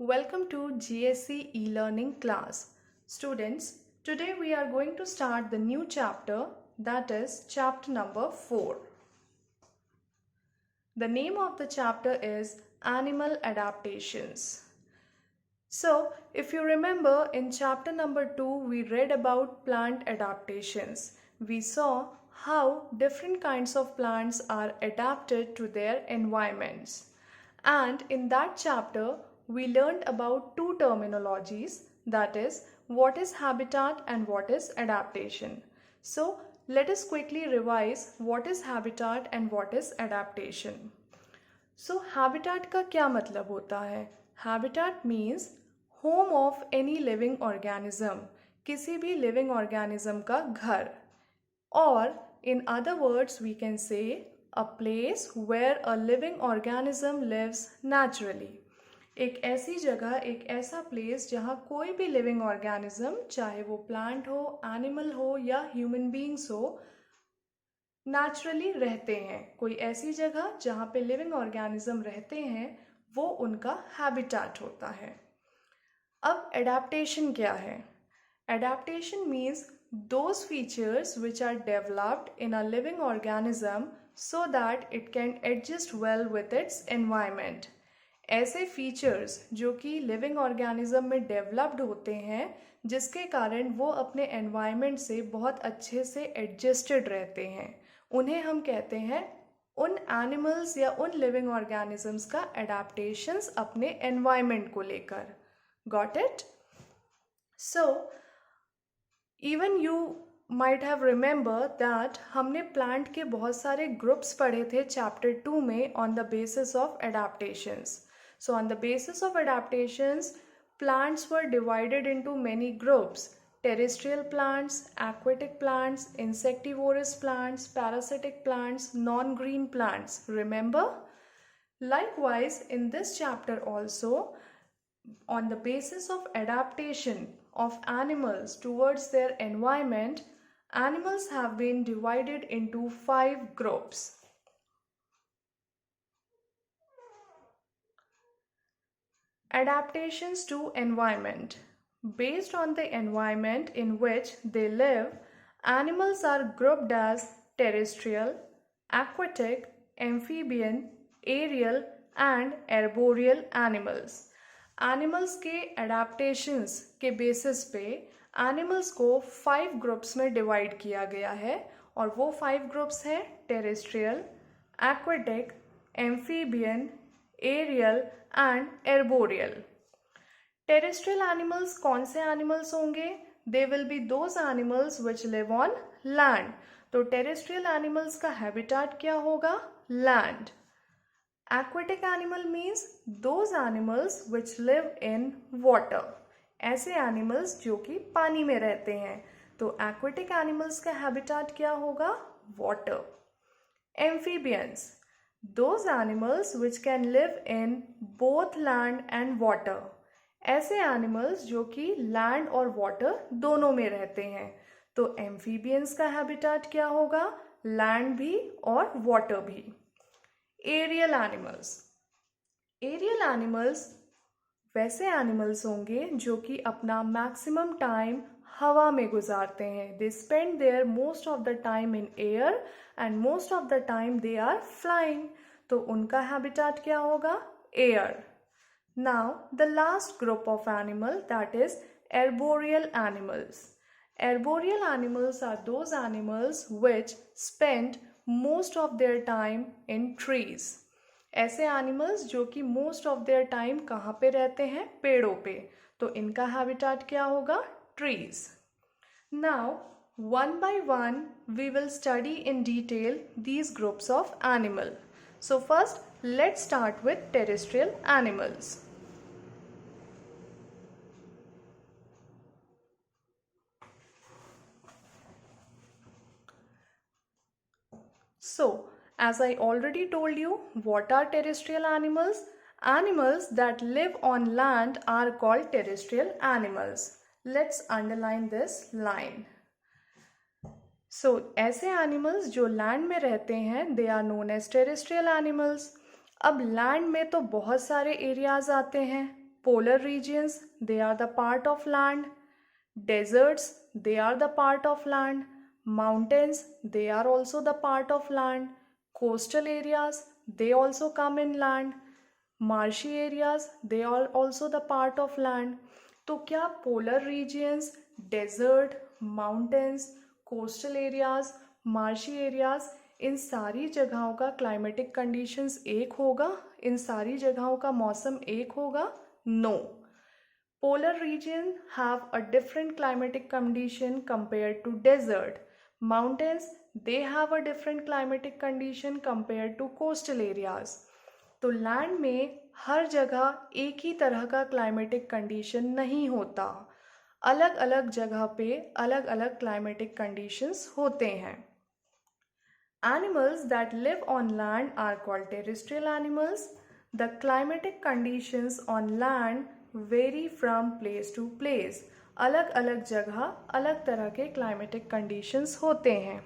Welcome to GSC e-learning class. Students, today we are going to start the new chapter, that is chapter number 4. The name of the chapter is Animal Adaptations. So, if you remember, in chapter number 2 we read about plant adaptations. We saw how different kinds of plants are adapted to their environments. And in that chapter, we learned about two terminologies, that is, what is habitat and what is adaptation. So, let us quickly revise what is habitat and what is adaptation. So, habitat का क्या मतलब होता है? Habitat means home of any living organism, किसी भी living organism का घर. Or, in other words, we can say a place where a living organism lives naturally. एक ऐसी जगह, एक ऐसा प्लेस जहाँ कोई भी लिविंग ऑर्गेनिज्म, चाहे वो प्लांट हो, एनिमल हो या ह्यूमन बींग्स हो, नेचुरली रहते हैं. कोई ऐसी जगह जहाँ पे लिविंग ऑर्गेनिज्म रहते हैं, वो उनका हैबिटेट होता है. अब एडेप्टेशन क्या है? Adaptation means those features which are developed in a living organism so that it can adjust well with its environment. ऐसे फीचर्स जो कि लिविंग ऑर्गेनिज्म में डेवलप्ड होते हैं जिसके कारण वो अपने एनवायरनमेंट से बहुत अच्छे से एडजस्टेड रहते हैं, उन्हें हम कहते हैं उन एनिमल्स या उन लिविंग ऑर्गेनिजम्स का एडेप्टेशंस अपने एनवायरनमेंट को लेकर. Got it? So even you might have remember that हमने प्लांट के बहुत सारे ग्रुप्स पढ़े थे चैप्टर 2 में on the basis of adaptations. So on the basis of adaptations, plants were divided into many groups: terrestrial plants, aquatic plants, insectivorous plants, parasitic plants, non-green plants. Remember? Likewise, in this chapter also, on the basis of adaptation of animals towards their environment, animals have been divided into 5 groups. Adaptations to environment. Based on the environment in which they live, animals are grouped as terrestrial, aquatic, amphibian, aerial and arboreal animals. Animals के adaptations के basis पे animals को 5 groups में divide किया गया है और वो 5 groups हैं terrestrial, aquatic, amphibian, aerial and arboreal. Terrestrial animals कौन से animals होंगे? They will be those animals which live on land. तो terrestrial animals का habitat क्या होगा? Land. Aquatic animal means those animals which live in water. ऐसे animals जो कि पानी में रहते हैं. तो aquatic animals का habitat क्या होगा? Water. Amphibians. Those animals which can live in both land and water. ऐसे animals जो कि land और water दोनों में रहते हैं. तो amphibians का habitat क्या होगा? Land भी और water भी. Aerial animals. Aerial animals वैसे animals होंगे जो कि अपना maximum time हवा में गुजारते हैं. They spend their most of the time in air and most of the time they are flying. तो उनका habitat क्या होगा? Air. Now the last group of animal, that is arboreal animals. Arboreal animals are those animals which spend most of their time in trees. ऐसे animals जो कि most of their time कहाँ पे रहते हैं? पेड़ों पे. तो इनका habitat क्या होगा? Trees. Now, one by one, we will study in detail these groups of animal. So first, let's start with terrestrial animals. So, as I already told you, what are terrestrial animals? Animals that live on land are called terrestrial animals. Let's underline this line. So, ऐसे animals जो land में रहते हैं, they are known as terrestrial animals. अब land में तो बहुत सारे areas आते हैं. polar regions, they are the part of land. Deserts, they are the part of land. Mountains, they are also the part of land. Coastal areas, they also come in land. Marshy areas, they are also the part of land. तो क्या polar regions, desert, mountains, coastal areas, marshy areas, इन सारी जगहों का climatic conditions एक होगा? इन सारी जगहों का मौसम एक होगा? No. Polar regions have a different climatic condition compared to desert. Mountains, they have a different climatic condition compared to coastal areas. तो लैंड में हर जगह एक ही तरह का क्लाइमेटिक कंडीशन नहीं होता, अलग अलग जगह पे अलग अलग क्लाइमेटिक कंडीशंस होते हैं. Animals that live on land are called terrestrial animals. The climatic conditions on land vary from place to place. अलग अलग जगह अलग तरह के climatic conditions होते हैं.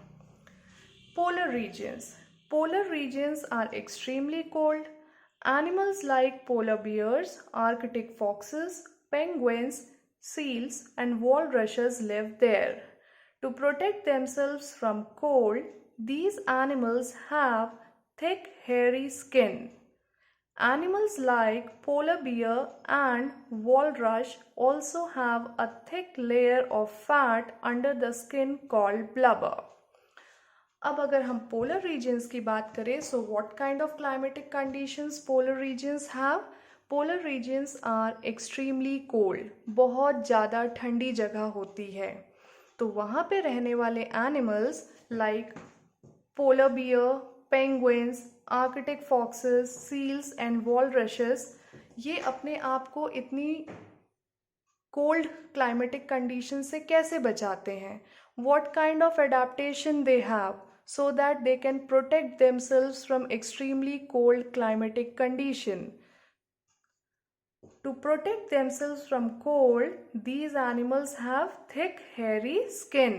Polar regions. Polar regions are extremely cold. Animals like polar bears, Arctic foxes, penguins, seals, and walruses live there. To protect themselves from cold, these animals have thick, hairy skin. Animals like polar bear and walrus also have a thick layer of fat under the skin called blubber. अब अगर हम polar regions की बात करें, so what kind of climatic conditions polar regions have? Polar regions are extremely cold, बहुत ज़्यादा ठंडी जगह होती है. तो वहाँ पे रहने वाले animals like polar bear, penguins, arctic foxes, seals and walruses, ये अपने आप को इतनी कोल्ड क्लाइमेटिक कंडीशन से कैसे बचाते हैं? What kind of adaptation they have so that they can protect themselves from extremely cold climatic condition? To protect themselves from cold, these animals have thick hairy skin.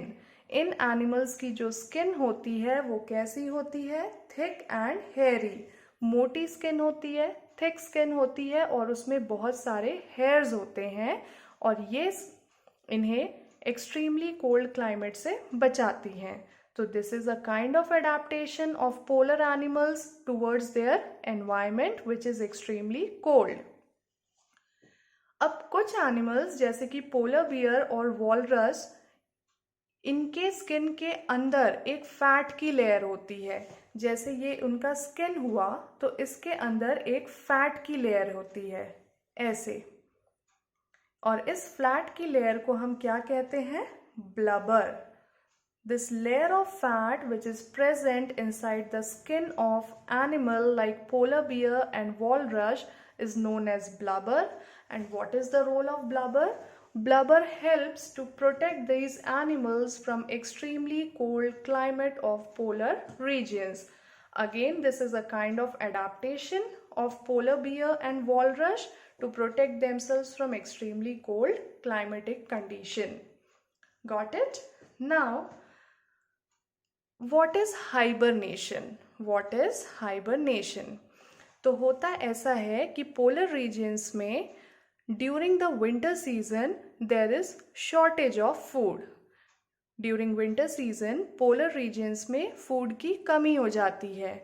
In animals की जो skin होती है वो कैसी होती है? Thick and hairy. मोटी skin होती है, thick skin होती है और उसमें बहुत सारे hairs होते हैं और ये इन्हें एक्सट्रीमली कोल्ड क्लाइमेट से बचाती हैं. तो this is a kind of adaptation of polar animals towards their environment which is extremely cold. अब कुछ एनिमल्स जैसे कि पोलर बियर और वॉलरस, इनके स्किन के अंदर एक फैट की लेयर होती है. जैसे ये उनका स्किन हुआ तो इसके अंदर एक फैट की लेयर होती है ऐसे, और इस फ्लैट की लेयर को हम क्या कहते हैं? Blubber. This layer of fat which is present inside the skin of animal like polar beer and walrus is known as blubber. And what is the role of blubber? Blubber helps to protect these animals from extremely cold climate of polar regions. Again, this is a kind of adaptation of polar bear and walrus to protect themselves from extremely cold climatic condition. Got it? Now, what is hibernation? What is hibernation? तो होता ऐसा है कि polar regions में during the winter season there is shortage of food. During winter season polar regions में food की कमी हो जाती है.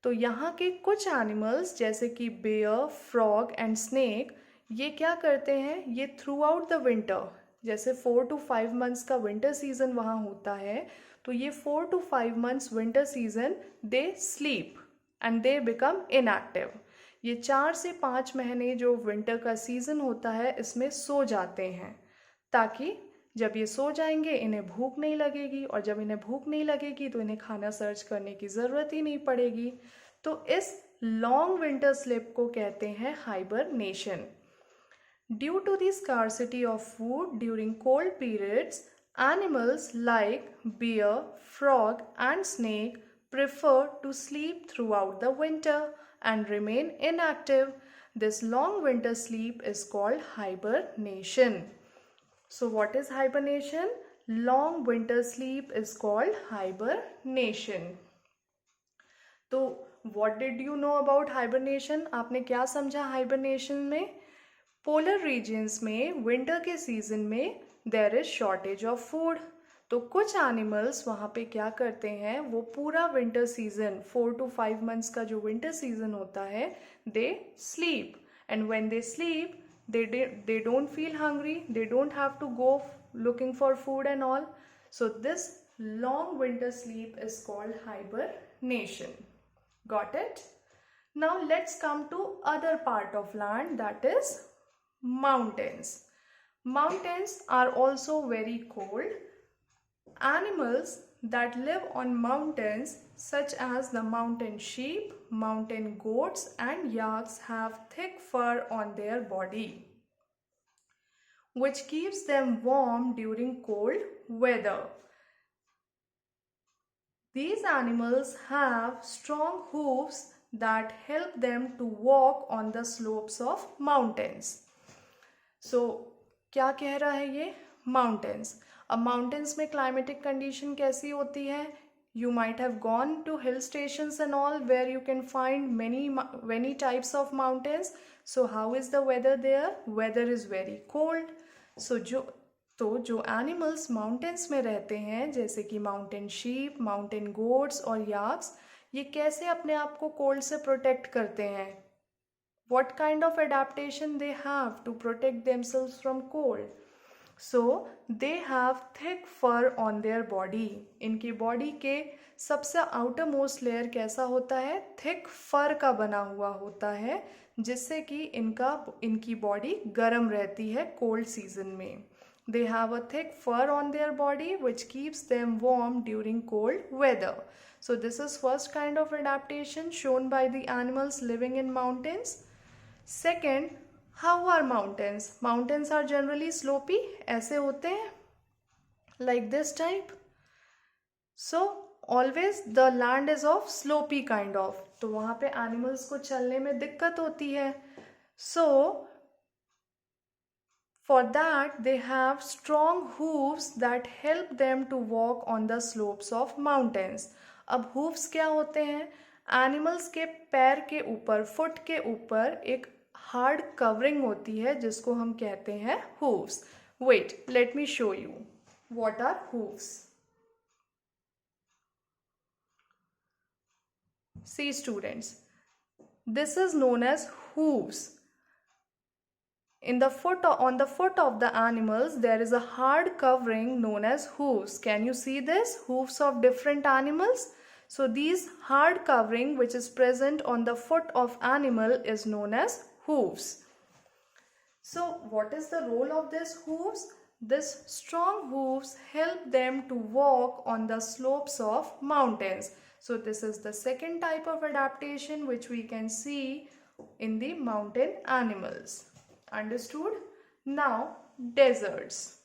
तो यहाँ के कुछ एनिमल्स जैसे कि बेयर, फ्रॉग एंड स्नेक, ये क्या करते हैं? ये थ्रू आउट द विंटर, जैसे 4 to 5 मंथ्स का विंटर सीजन वहाँ होता है, तो ये 4 to 5 months winter season they sleep and they become inactive. ये 4 से 5 महीने जो विंटर का सीज़न होता है इसमें सो जाते हैं, ताकि जब ये सो जाएंगे इन्हें भूख नहीं लगेगी, और जब इन्हें भूख नहीं लगेगी तो इन्हें खाना सर्च करने की ज़रूरत ही नहीं पड़ेगी. तो इस लॉन्ग विंटर स्लीप को कहते हैं hibernation. Due to the scarcity of food during cold periods, animals like bear, frog and snake prefer to sleep throughout the winter and remain inactive. This long winter sleep is called hibernation. So what is hibernation? Long winter sleep is called hibernation. तो what did you know about hibernation? आपने क्या समझा hibernation में? Polar regions में winter के season में there is shortage of food. तो कुछ एनिमल्स वहाँ पे क्या करते हैं, वो पूरा विंटर सीजन 4 to 5 months का जो विंटर सीजन होता है, they sleep, and when they sleep they don't feel hungry, they don't have to go looking for food and all. So this long winter sleep is called hibernation. Got it? Now let's come to other part of land, that is mountains. Mountains are also very cold. Animals that live on mountains such as the mountain sheep, mountain goats and yaks have thick fur on their body, which keeps them warm during cold weather. These animals have strong hooves that help them to walk on the slopes of mountains. So, क्या कह रहा है ये? Mountains. अब mountains में climatic condition कैसी होती है? You might have gone to hill stations and all where you can find many types of mountains. So how is the weather there? Weather is very cold. So जो animals mountains में रहते हैं, जैसे कि mountain sheep, mountain goats और याक्स, ये कैसे अपने आप को कोल्ड से प्रोटेक्ट करते हैं? What kind of adaptation they have to protect themselves from cold? So they have thick fur on their body. इनकी बॉडी के सबसे आउटर मोस्ट लेयर कैसा होता है? थिक फर का बना हुआ होता है, जिससे कि इनकी बॉडी गर्म रहती है कोल्ड सीजन में. They have a thick fur on their body which keeps them warm during cold weather. So this is first kind of adaptation shown by the animals living in mountains. Second, how are mountains? Mountains are generally slopy. ऐसे होते हैं, like this type. So always the land is of slopy kind of. तो वहाँ पे animals को चलने में दिक्कत होती है. So for that they have strong hooves that help them to walk on the slopes of mountains. अब hooves क्या होते हैं? Animals के पैर के ऊपर, फुट के ऊपर एक हार्ड कवरिंग होती है जिसको हम कहते हैं hooves. Wait, let me show you. What are hooves? See students, this is known as hooves. On the foot of the animals there is a hard covering known as hooves. Can you see this? Hooves of different animals. So these hard covering which is present on the foot of animal is known as hooves. So what is the role of this hooves? This strong hooves help them to walk on the slopes of mountains. So this is the second type of adaptation which we can see in the mountain animals. Understood? Now deserts.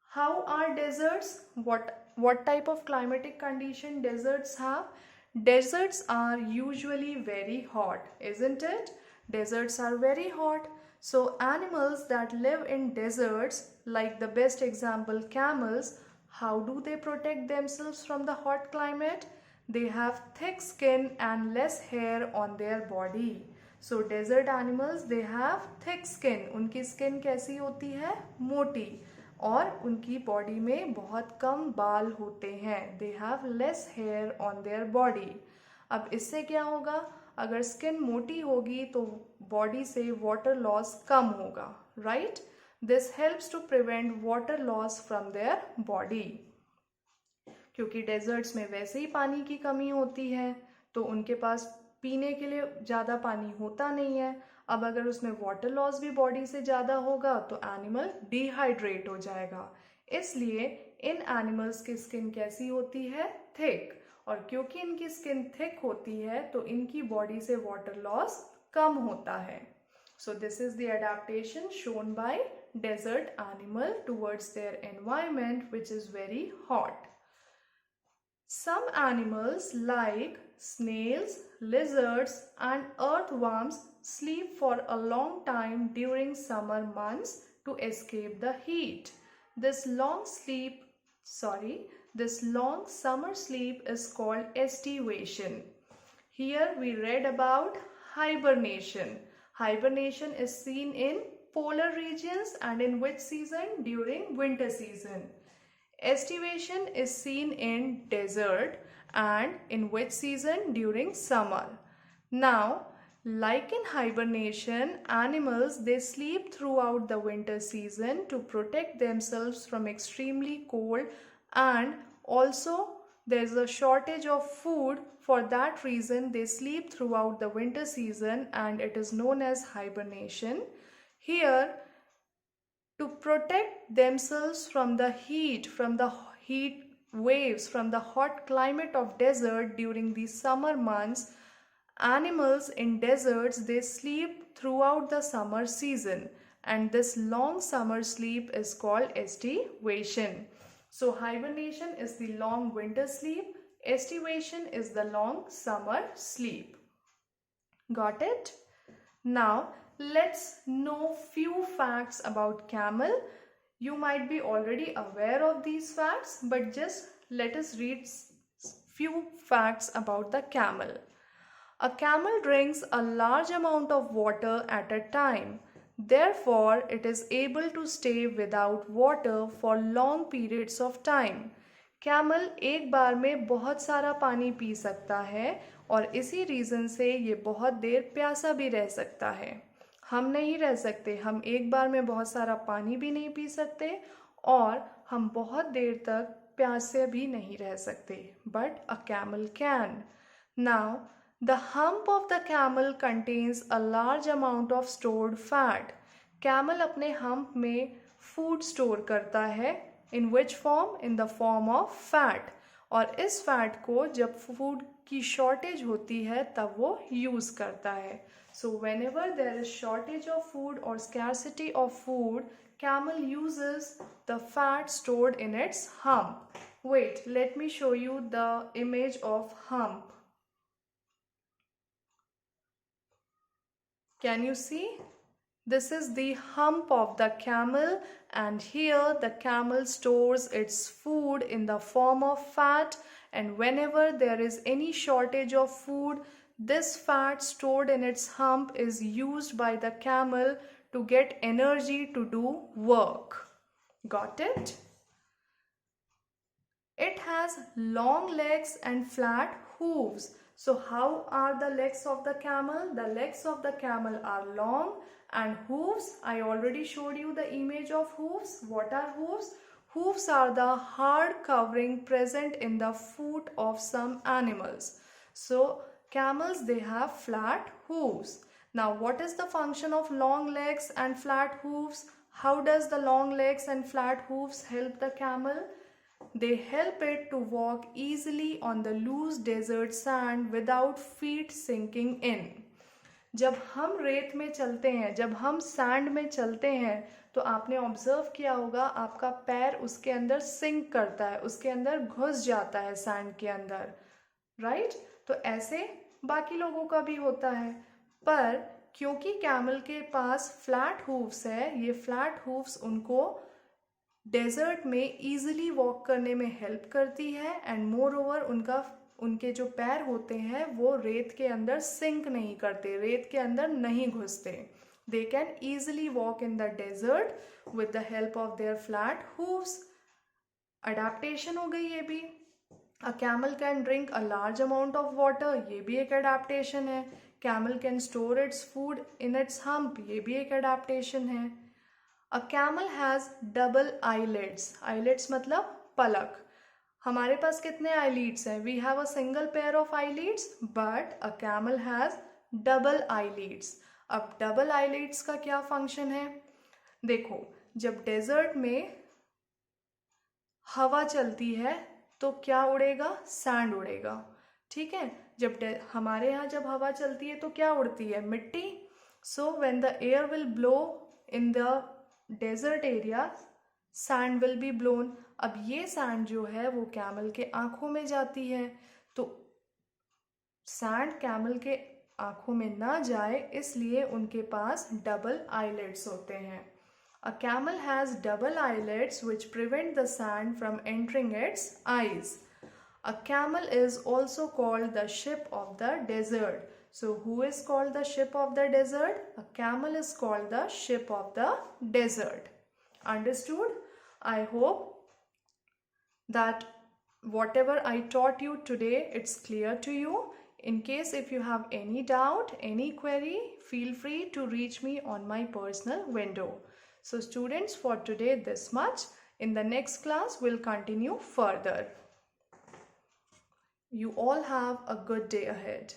How are deserts? What type of climatic condition deserts have? Deserts are usually very hot, isn't it? Deserts are very hot. So animals that live in deserts, like the best example camels, how do they protect themselves from the hot climate? They have thick skin and less hair on their body. So desert animals, they have thick skin. उनकी skin कैसी होती है? मोटी. और उनकी body में बहुत कम बाल होते हैं. They have less hair on their body. अब इससे क्या होगा? अगर स्किन मोटी होगी तो बॉडी से वाटर लॉस कम होगा, right? This helps to prevent water loss from their body. क्योंकि डेजर्ट्स में वैसे ही पानी की कमी होती है, तो उनके पास पीने के लिए ज़्यादा पानी होता नहीं है. अब अगर उसमें वाटर लॉस भी बॉडी से ज़्यादा होगा तो एनिमल डिहाइड्रेट हो जाएगा. इसलिए इन एनिमल्स की स्किन कैसी होती है? थिक. और क्योंकि इनकी स्किन थिक होती है तो इनकी बॉडी से वाटर लॉस कम होता है. So this is the adaptation shown by desert animal towards their environment which is very hot. Some animals like snails, lizards and earthworms sleep for a long time during summer months to escape the heat. This long summer sleep is called estivation. Here we read about hibernation. Hibernation is seen in polar regions and in which season? During winter season. Estivation is seen in desert and in which season? During summer. Now, like in hibernation, animals they sleep throughout the winter season to protect themselves from extremely cold, and also there's a shortage of food. For that reason, they sleep throughout the winter season and it is known as hibernation. Here, to protect themselves from the heat waves, from the hot climate of desert during the summer months, animals in deserts they sleep throughout the summer season, and this long summer sleep is called estivation. So hibernation is the long winter sleep, estivation is the long summer sleep. Got it? Now let's know few facts about camel. You might be already aware of these facts, but just let us read few facts about the camel. A camel drinks a large amount of water at a time. Therefore, it is able to stay without water for long periods of time. Camel एक बार में बहुत सारा पानी P सकता है और इसी reason से ये बहुत देर प्यासा भी रह सकता है। हम नहीं रह सकते, हम एक बार में बहुत सारा पानी भी नहीं पी सकते और हम बहुत देर तक प्यासे भी नहीं रह सकते। But a camel can. Now the hump of the camel contains a large amount of stored fat. Camel अपने हम्प में फूड स्टोर करता है। In which form? In the form of fat. और इस फैट को जब फूड की shortage होती है तब वो यूज़ करता है। So whenever there is shortage of food और scarcity of food, camel uses the fat stored in its hump. Wait, let me show you the image of hump. Can you see? This is the hump of the camel, and here the camel stores its food in the form of fat, and whenever there is any shortage of food, this fat stored in its hump is used by the camel to get energy to do work. Got it? It has long legs and flat hooves. So how are the legs of the camel? The legs of the camel are long, and hooves, I already showed you the image of hooves. What are hooves? Hooves are the hard covering present in the foot of some animals. So camels, they have flat hooves. Now what is the function of long legs and flat hooves? How does the long legs and flat hooves help the camel? They help it to walk easily on the loose desert sand without feet sinking in. जब हम रेत में चलते हैं, जब हम sand में चलते हैं, तो आपने ऑब्जर्व किया होगा आपका पैर उसके अंदर सिंक करता है, उसके अंदर घुस जाता है सैंड के अंदर, राइट? तो ऐसे बाकी लोगों का भी होता है, पर क्योंकि कैमल के पास फ्लैट हूव्स है, ये फ्लैट हूव्स उनको डेजर्ट में ईजिली वॉक करने में हेल्प करती है, एंड मोर ओवर उनके जो पैर होते हैं वो रेत के अंदर सिंक नहीं करते, रेत के अंदर नहीं घुसते। They can easily walk in the desert with the help of their flat hooves. Adaptation हो गई ये भी। A camel can drink a large amount of water, ये भी एक अडेप्टेशन है। Camel can store its food in its hump, ये भी एक अडेप्टेशन है। A camel has double eyelids. Eyelids मतलब पलक। हमारे पास कितने आईलिड्स हैं? We have a single pair of eyelids, but a camel has double eyelids. अब डबल आईलिड्स का क्या फंक्शन है? देखो, जब डेजर्ट में हवा चलती है तो क्या उड़ेगा? सैंड उड़ेगा, ठीक है? जब हमारे यहाँ जब हवा चलती है तो क्या उड़ती है? मिट्टी। So when the air will blow in the desert area, sand will be blown. अब ये सैंड जो है वो कैमल के आंखों में जाती है, तो सैंड कैमल के आंखों में ना जाए इसलिए उनके पास डबल आईलिड्स होते हैं। A camel has double eyelids which prevent the sand from entering its eyes. A camel is also called the ship of the desert. So who is called the ship of the desert? A camel is called the ship of the desert. Understood? I hope that whatever I taught you today, it's clear to you. In case if you have any doubt, any query, feel free to reach me on my personal window. So students, for today this much. In the next class, we'll continue further. You all have a good day ahead.